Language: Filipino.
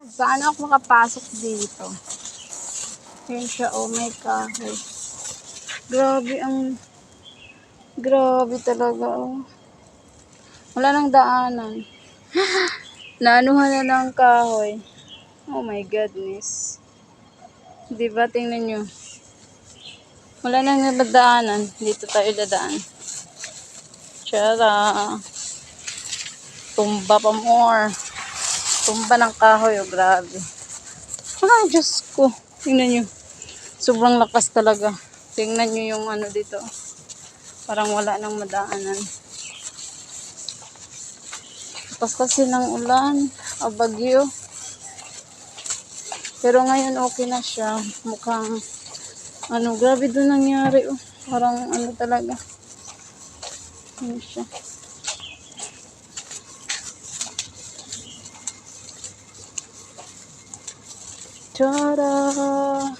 Paano ako makapasok dito? Ayan siya, oh my kahoy. Grabe talaga, oh. Wala nang daanan. Naanuhan na ng kahoy. Oh my goodness. Diba, tingnan nyo. Wala nang nadaanan. Dito tayo dadaan. Tiyara. Tumba pa more. Tumba ng kahoy, oh grabe. Ay, Diyos ko. Tingnan nyo. Sobrang lakas talaga. Tingnan nyo yung ano dito. Parang wala nang madaanan. Tapos kasi ng ulan. Bagyo. Pero ngayon okay na siya. Mukhang ano, grabe doon nangyari. Oh. Parang ano talaga. Ano siya. Tada!